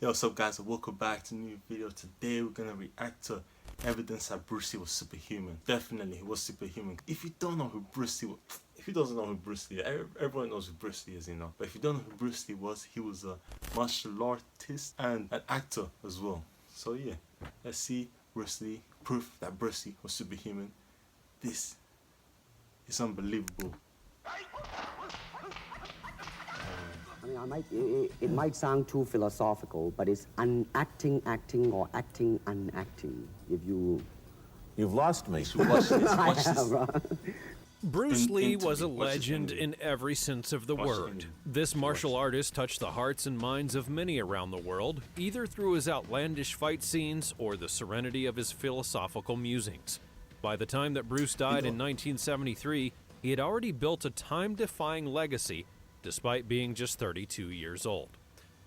Yo, what's up guys, and welcome back to a new video. Today we're gonna react to evidence that Bruce Lee was superhuman. Definitely he was superhuman. If you don't know who Bruce Lee was, if you doesn't know who Bruce Lee is, everyone knows who Bruce Lee is, you know. But if you don't know who Bruce Lee was, he was a martial artist and an actor as well. So yeah, let's see Bruce Lee, proof that Bruce Lee was superhuman. This is unbelievable. I mean, it might sound too philosophical, but it's unacting acting or acting unacting. If You've lost me. Watch this. Bruce Lee was a legend in every sense of the word. This martial artist touched the hearts and minds of many around the world, either through his outlandish fight scenes or the serenity of his philosophical musings. By the time that Bruce died in 1973, he had already built a time-defying legacy, despite being just 32 years old.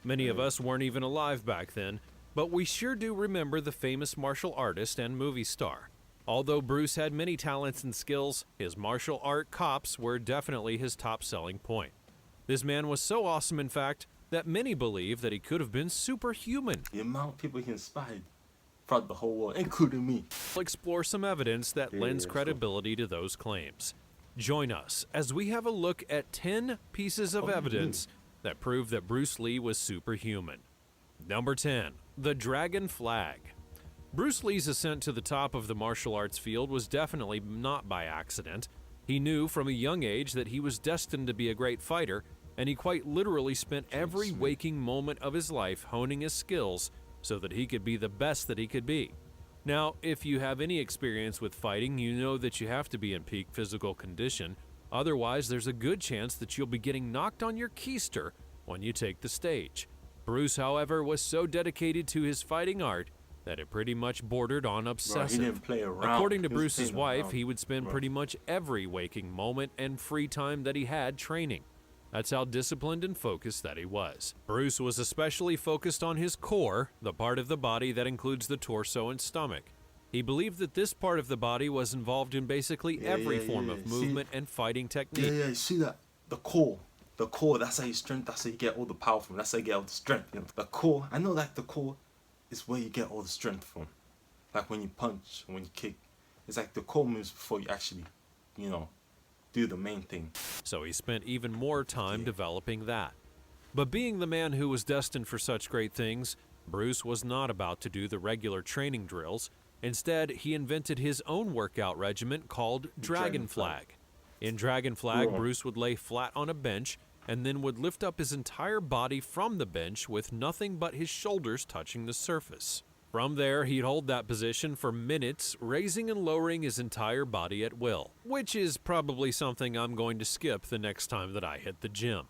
Many of us weren't even alive back then, but we sure do remember the famous martial artist and movie star. Although Bruce had many talents and skills, his martial art chops were definitely his top selling point. This man was so awesome, in fact, that many believe that he could have been superhuman. The amount of people he inspired throughout the whole world, including me. We'll explore some evidence that lends credibility to those claims. Join us as we have a look at 10 pieces of evidence that prove that Bruce Lee was superhuman. Number 10. The Dragon Flag. Bruce Lee's ascent to the top of the martial arts field was definitely not by accident. He knew from a young age that he was destined to be a great fighter, and he quite literally spent every waking moment of his life honing his skills so that he could be the best that he could be. Now, if you have any experience with fighting, you know that you have to be in peak physical condition. Otherwise, there's a good chance that you'll be getting knocked on your keister when you take the stage. Bruce, however, was so dedicated to his fighting art that it pretty much bordered on obsessive. Bro, he didn't play around. According to Bruce's wife, he would spend pretty much every waking moment and free time that he had training. That's how disciplined and focused that he was. Bruce was especially focused on his core, the part of the body that includes the torso and stomach. He believed that this part of the body was involved in basically every form of movement and fighting technique. Yeah, see that? The core, that's how you strength, that's how you get all the power from, that's how you get all the strength, you know? The core, I know like the core is where you get all the strength from. Like when you punch, when you kick, it's like the core moves before you actually, you know, do the main thing. So he spent even more time developing that. But being the man who was destined for such great things, Bruce was not about to do the regular training drills. Instead, he invented his own workout regimen called Dragon Flag. In Dragon Flag, Bruce would lay flat on a bench and then would lift up his entire body from the bench with nothing but his shoulders touching the surface. From there, he'd hold that position for minutes, raising and lowering his entire body at will, which is probably something I'm going to skip the next time that I hit the gym.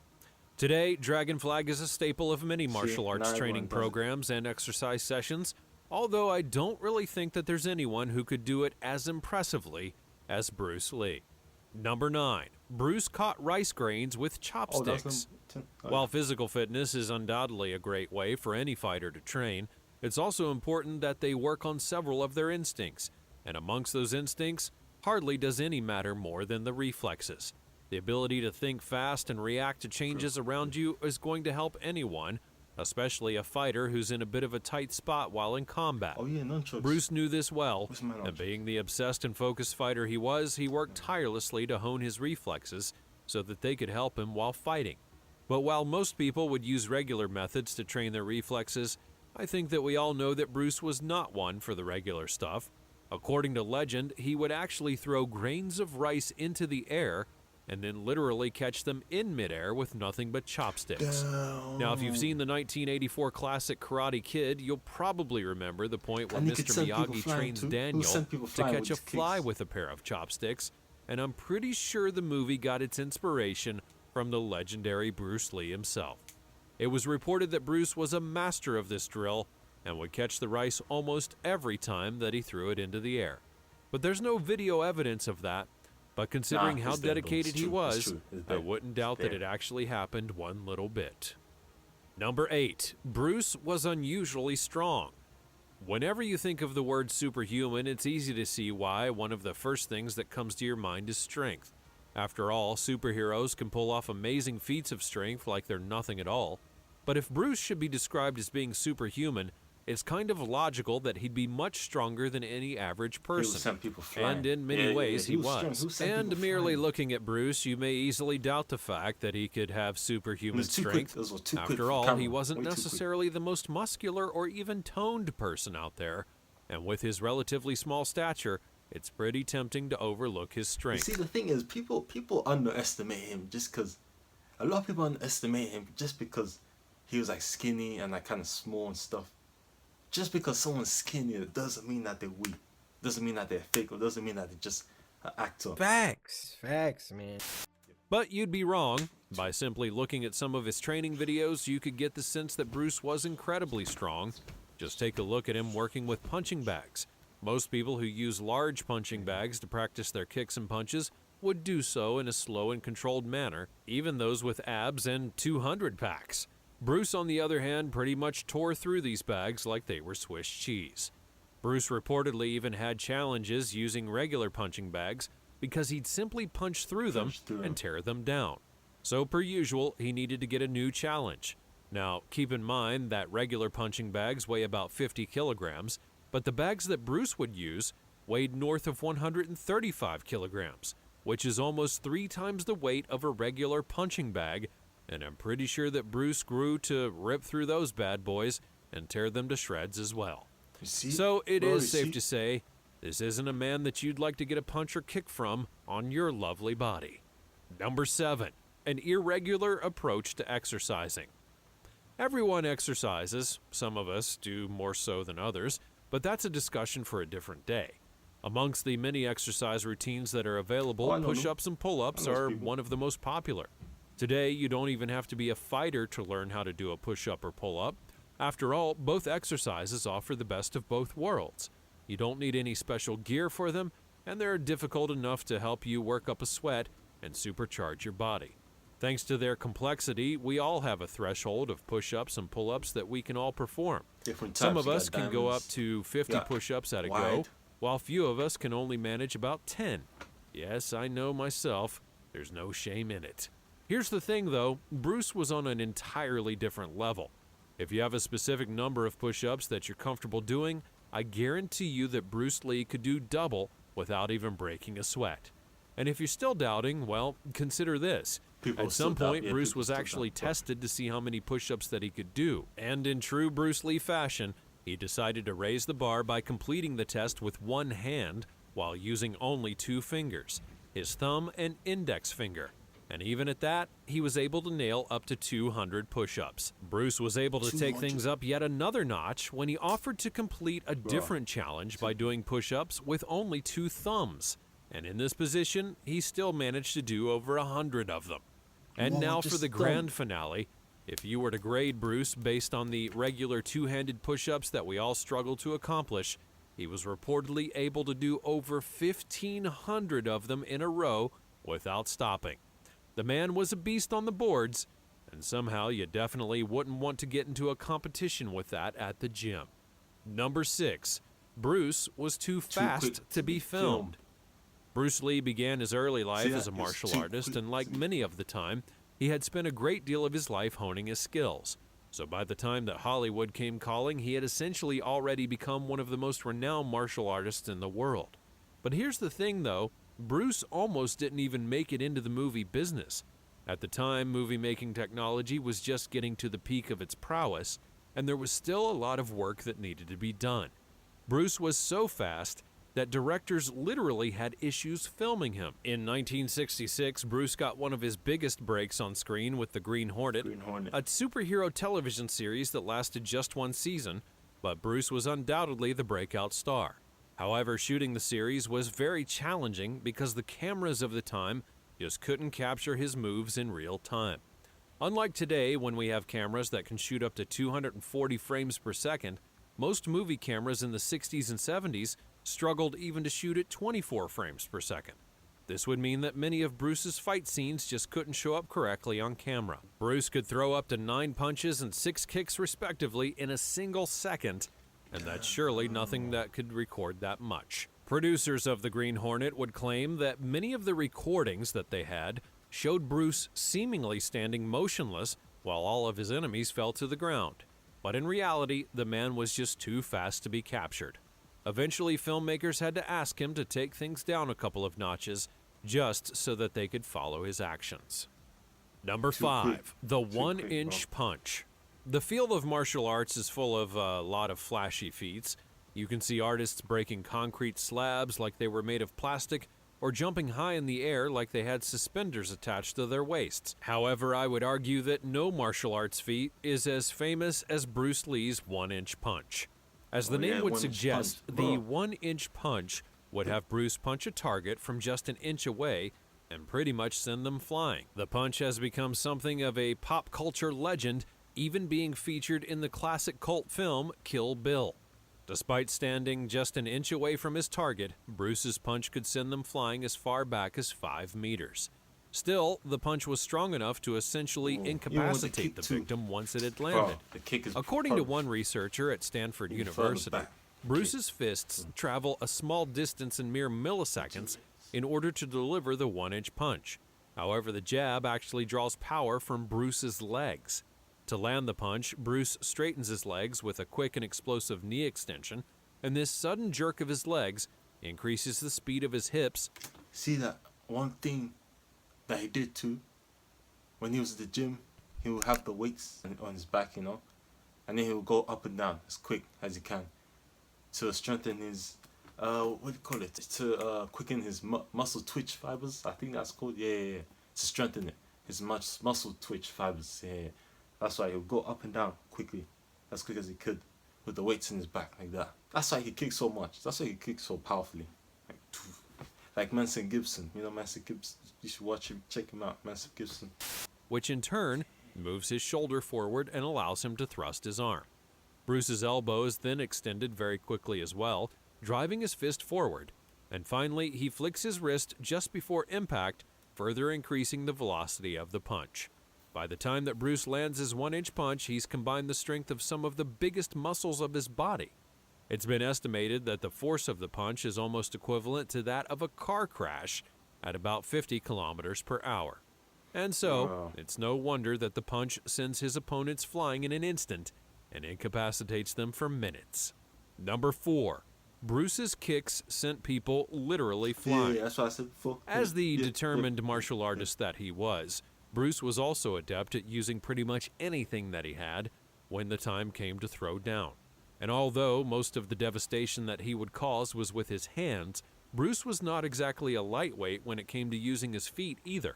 Today, Dragon Flag is a staple of many martial arts training programs and exercise sessions, although I don't really think that there's anyone who could do it as impressively as Bruce Lee. Number 9. Bruce caught rice grains with chopsticks. While physical fitness is undoubtedly a great way for any fighter to train, it's also important that they work on several of their instincts, and amongst those instincts, hardly does any matter more than the reflexes. The ability to think fast and react to changes around you is going to help anyone, especially a fighter who's in a bit of a tight spot while in combat. Bruce knew this well, and being the obsessed and focused fighter he was, he worked tirelessly to hone his reflexes so that they could help him while fighting. But while most people would use regular methods to train their reflexes, I think that we all know that Bruce was not one for the regular stuff. According to legend, he would actually throw grains of rice into the air and then literally catch them in midair with nothing but chopsticks. Now, if you've seen the 1984 classic Karate Kid, you'll probably remember the point where Mr. Miyagi trains Daniel to catch a fly with a pair of chopsticks, and I'm pretty sure the movie got its inspiration from the legendary Bruce Lee himself. It was reported that Bruce was a master of this drill and would catch the rice almost every time that he threw it into the air. But there's no video evidence of that, but considering how dedicated he was, I wouldn't doubt that it actually happened one little bit. Number 8. Bruce was unusually strong. Whenever you think of the word superhuman, it's easy to see why one of the first things that comes to your mind is strength. After all, superheroes can pull off amazing feats of strength like they're nothing at all. But if Bruce should be described as being superhuman, it's kind of logical that he'd be much stronger than any average He would person. send people flying. And in many ways he strong. was. He would send And people merely flying. looking at Bruce, you may easily doubt the fact that he could have superhuman was too quick. strength. Those were too quick After for all, camera. he wasn't Way too quick. necessarily the most muscular or even toned person out there. And with his relatively small stature, it's pretty tempting to overlook his You strength. see, the thing is, people underestimate him just because. A lot of people underestimate him just because he was like skinny and like kind of small and stuff. Just because someone's skinny, it doesn't mean that they're weak. Doesn't mean that they're fake, or doesn't mean that they're just an actor. Facts, man. But you'd be wrong. By simply looking at some of his training videos, you could get the sense that Bruce was incredibly strong. Just take a look at him working with punching bags. Most people who use large punching bags to practice their kicks and punches would do so in a slow and controlled manner, even those with abs and 200 packs. Bruce, on the other hand, pretty much tore through these bags like they were Swiss cheese. Bruce reportedly even had challenges using regular punching bags because he'd simply punch through them and tear them down. So per usual, he needed to get a new challenge. Now, keep in mind that regular punching bags weigh about 50 kilograms, but the bags that Bruce would use weighed north of 135 kilograms, which is almost 3 times the weight of a regular punching bag, and I'm pretty sure that Bruce grew to rip through those bad boys and tear them to shreds as well. You see? So it Bro, is you safe see? to say, this isn't a man that you'd like to get a punch or kick from on your lovely body. Number 7, an irregular approach to exercising. Everyone exercises, some of us do more so than others, but that's a discussion for a different day. Amongst the many exercise routines that are available, Oh, I know them. push-ups and pull-ups I know those are people. one of the most popular. Today, you don't even have to be a fighter to learn how to do a push-up or pull-up. After all, both exercises offer the best of both worlds. You don't need any special gear for them, and they're difficult enough to help you work up a sweat and supercharge your body. Thanks to their complexity, we all have a threshold of push-ups and pull-ups that we can all perform. Different Some types. of You us got can go up diamonds. to 50 Yeah. push-ups at a go, Wide. while few of us can only manage about 10. Yes, I know myself. There's no shame in it. Here's the thing, though. Bruce was on an entirely different level. If you have a specific number of push-ups that you're comfortable doing, I guarantee you that Bruce Lee could do double without even breaking a sweat. And if you're still doubting, well, consider this. People At still some doubt, point, yeah, Bruce people was still actually doubt. tested to see how many push-ups that he could do. And in true Bruce Lee fashion, he decided to raise the bar by completing the test with one hand while using only 2 fingers, his thumb and index finger. And even at that, he was able to nail up to 200 push-ups. Bruce was able to take 200. things up yet another notch when he offered to complete a different challenge by doing push-ups with only 2 thumbs. And in this position, he still managed to do over 100 of them. And Whoa, now for just the thumb. grand finale. If you were to grade Bruce based on the regular 2-handed push-ups that we all struggle to accomplish, he was reportedly able to do over 1,500 of them in a row without stopping. The man was a beast on the boards, and somehow you definitely wouldn't want to get into a competition with that at the gym. Number 6, Bruce was too fast quick to be filmed. Bruce Lee began his early life See, as a that is martial too artist, quick. and like many of the time, he had spent a great deal of his life honing his skills. So by the time that Hollywood came calling, he had essentially already become one of the most renowned martial artists in the world. But here's the thing though, Bruce almost didn't even make it into the movie business. At the time, movie-making technology was just getting to the peak of its prowess, and there was still a lot of work that needed to be done. Bruce was so fast that directors literally had issues filming him. In 1966, Bruce got one of his biggest breaks on screen with The Green Hornet, Green Hornet. a superhero television series that lasted just 1 season, but Bruce was undoubtedly the breakout star. However, shooting the series was very challenging because the cameras of the time just couldn't capture his moves in real time. Unlike today, when we have cameras that can shoot up to 240 frames per second, most movie cameras in the 60s and 70s struggled even to shoot at 24 frames per second. This would mean that many of Bruce's fight scenes just couldn't show up correctly on camera. Bruce could throw up to 9 punches and 6 kicks respectively in a single second, and that's surely nothing that could record that much. Producers of The Green Hornet would claim that many of the recordings that they had showed Bruce seemingly standing motionless while all of his enemies fell to the ground. But in reality, the man was just too fast to be captured. Eventually, filmmakers had to ask him to take things down a couple of notches just so that they could follow his actions. Number 5, the 1-inch punch. The field of martial arts is full of a lot of flashy feats. You can see artists breaking concrete slabs like they were made of plastic, or jumping high in the air like they had suspenders attached to their waists. However, I would argue that no martial arts feat is as famous as Bruce Lee's 1-inch punch. As the name would suggest, the 1-inch punch would have Bruce punch a target from just an inch away and pretty much send them flying. The punch has become something of a pop culture legend, even being featured in the classic cult film Kill Bill. Despite standing just an inch away from his target, Bruce's punch could send them flying as far back as 5 meters. Still, the punch was strong enough to essentially incapacitate the victim once it had landed. According to one researcher at Stanford University, Bruce's fists travel a small distance in mere milliseconds in order to deliver the 1-inch punch. However, the jab actually draws power from Bruce's legs. To land the punch, Bruce straightens his legs with a quick and explosive knee extension, and this sudden jerk of his legs increases the speed of his hips. See that one thing that he did too? When he was at the gym, he would have the weights on his back, and then he would go up and down as quick as he can to strengthen his, what do you call it? To quicken his muscle twitch fibers, I think that's called. Yeah. To strengthen it, his muscle twitch fibers. Yeah. That's why he would go up and down quickly, as quick as he could, with the weights in his back like that. That's why he could kick so much. That's why he kicked so powerfully. Like Manson Gibson. You know Manson Gibson? You should watch him, check him out, Manson Gibson. Which in turn moves his shoulder forward and allows him to thrust his arm. Bruce's elbow is then extended very quickly as well, driving his fist forward. And finally, he flicks his wrist just before impact, further increasing the velocity of the punch. By the time that Bruce lands his 1-inch punch, he's combined the strength of some of the biggest muscles of his body. It's been estimated that the force of the punch is almost equivalent to that of a car crash at about 50 kilometers per hour. And so, it's no wonder that the punch sends his opponents flying in an instant and incapacitates them for minutes. Number 4. Bruce's kicks sent people literally flying. Yeah, that's what I said before. As the determined martial artist that he was, Bruce was also adept at using pretty much anything that he had when the time came to throw down. And although most of the devastation that he would cause was with his hands, Bruce was not exactly a lightweight when it came to using his feet either.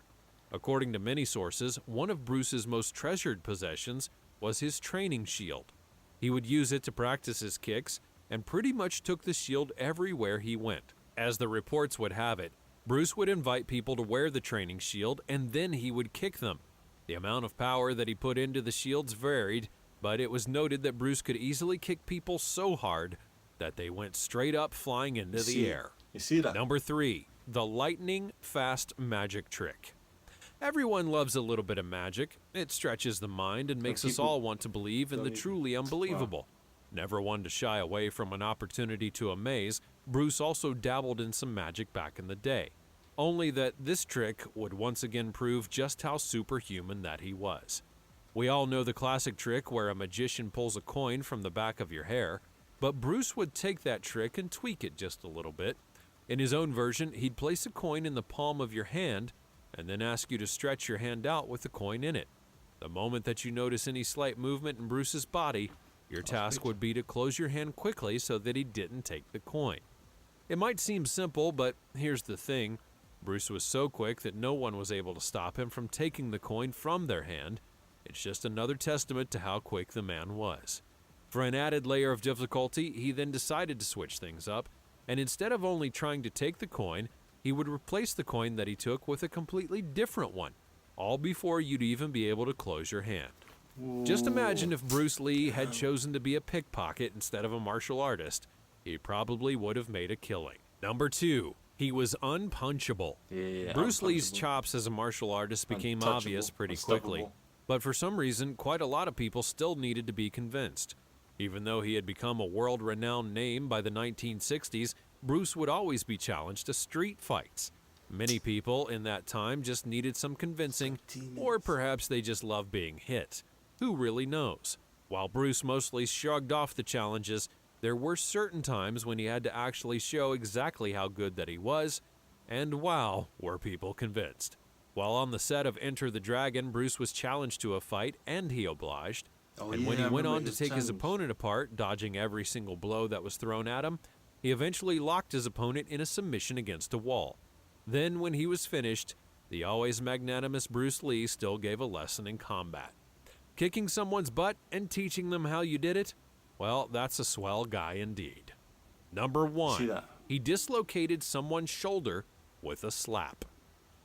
According to many sources, one of Bruce's most treasured possessions was his training shield. He would use it to practice his kicks and pretty much took the shield everywhere he went. As the reports would have it, Bruce would invite people to wear the training shield and then he would kick them. The amount of power that he put into the shields varied, but it was noted that Bruce could easily kick people so hard that they went straight up flying into the air. You see that? Number 3, the lightning fast magic trick. Everyone loves a little bit of magic. It stretches the mind and makes us all want to believe in the truly unbelievable. Never one to shy away from an opportunity to amaze, Bruce also dabbled in some magic back in the day. Only that this trick would once again prove just how superhuman that he was. We all know the classic trick where a magician pulls a coin from the back of your hair, but Bruce would take that trick and tweak it just a little bit. In his own version, he'd place a coin in the palm of your hand and then ask you to stretch your hand out with the coin in it. The moment that you notice any slight movement in Bruce's body, your task would be to close your hand quickly so that he didn't take the coin. It might seem simple, but here's the thing. Bruce was so quick that no one was able to stop him from taking the coin from their hand. It's just another testament to how quick the man was. For an added layer of difficulty, he then decided to switch things up, and instead of only trying to take the coin, he would replace the coin that he took with a completely different one, all before you'd even be able to close your hand. Just imagine if Bruce Lee had chosen to be a pickpocket instead of a martial artist. He probably would have made a killing. Number 2, he was unpunchable. Bruce Lee's chops as a martial artist became obvious pretty quickly, but for some reason, quite a lot of people still needed to be convinced. Even though he had become a world-renowned name by the 1960s, Bruce would always be challenged to street fights. Many people in that time just needed some convincing, or perhaps they just loved being hit. Who really knows? While Bruce mostly shrugged off the challenges, there were certain times when he had to actually show exactly how good that he was, and wow, were people convinced. While on the set of Enter the Dragon, Bruce was challenged to a fight, and he obliged. And when he went on to take his opponent apart, dodging every single blow that was thrown at him, he eventually locked his opponent in a submission against a wall. Then, when he was finished, the always magnanimous Bruce Lee still gave a lesson in combat. Kicking someone's butt and teaching them how you did it? Well, that's a swell guy indeed. Number 1, he dislocated someone's shoulder with a slap.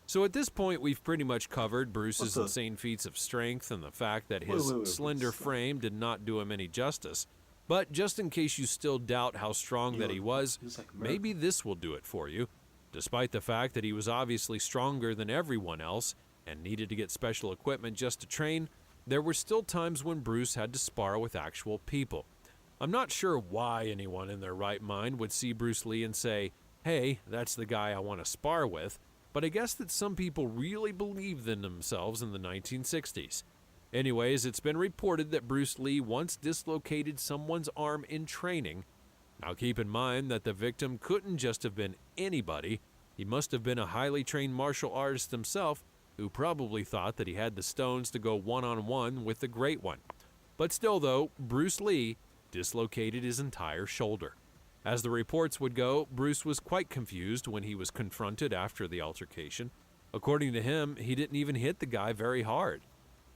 So at this point, we've pretty much covered Bruce's insane feats of strength and the fact that his slender frame did not do him any justice. But just in case you still doubt how strong that he was, maybe this will do it for you. Despite the fact that he was obviously stronger than everyone else and needed to get special equipment just to train, there were still times when Bruce had to spar with actual people. I'm not sure why anyone in their right mind would see Bruce Lee and say, hey, that's the guy I want to spar with, but I guess that some people really believed in themselves in the 1960s. Anyways, it's been reported that Bruce Lee once dislocated someone's arm in training. Now keep in mind that the victim couldn't just have been anybody. He must have been a highly trained martial artist himself who probably thought that he had the stones to go one-on-one with the Great One. But still though, Bruce Lee dislocated his entire shoulder. As the reports would go, Bruce was quite confused when he was confronted after the altercation. According to him, he didn't even hit the guy very hard.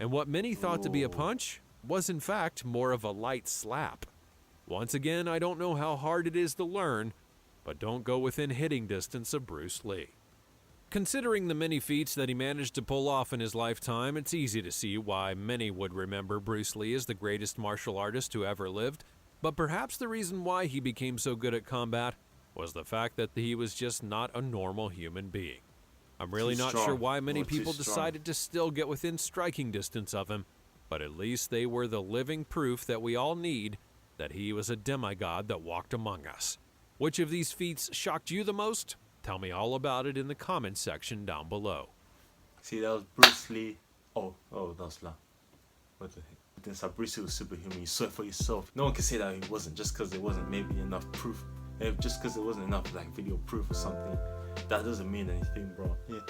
And what many thought to be a punch was in fact more of a light slap. Once again, I don't know how hard it is to learn, but don't go within hitting distance of Bruce Lee. Considering the many feats that he managed to pull off in his lifetime, it's easy to see why many would remember Bruce Lee as the greatest martial artist who ever lived. But perhaps the reason why he became so good at combat was the fact that he was just not a normal human being. I'm really not sure why many people decided to still get within striking distance of him, but at least they were the living proof that we all need that he was a demigod that walked among us. Which of these feats shocked you the most? Tell me all about it in the comments section down below. See, that was Bruce Lee. Oh, that was La. What the heck? Then Bruce Lee was superhuman. You saw it for yourself. No one can say that he wasn't just because there wasn't maybe enough proof. Just because there wasn't enough like video proof or something. That doesn't mean anything, bro. Yeah.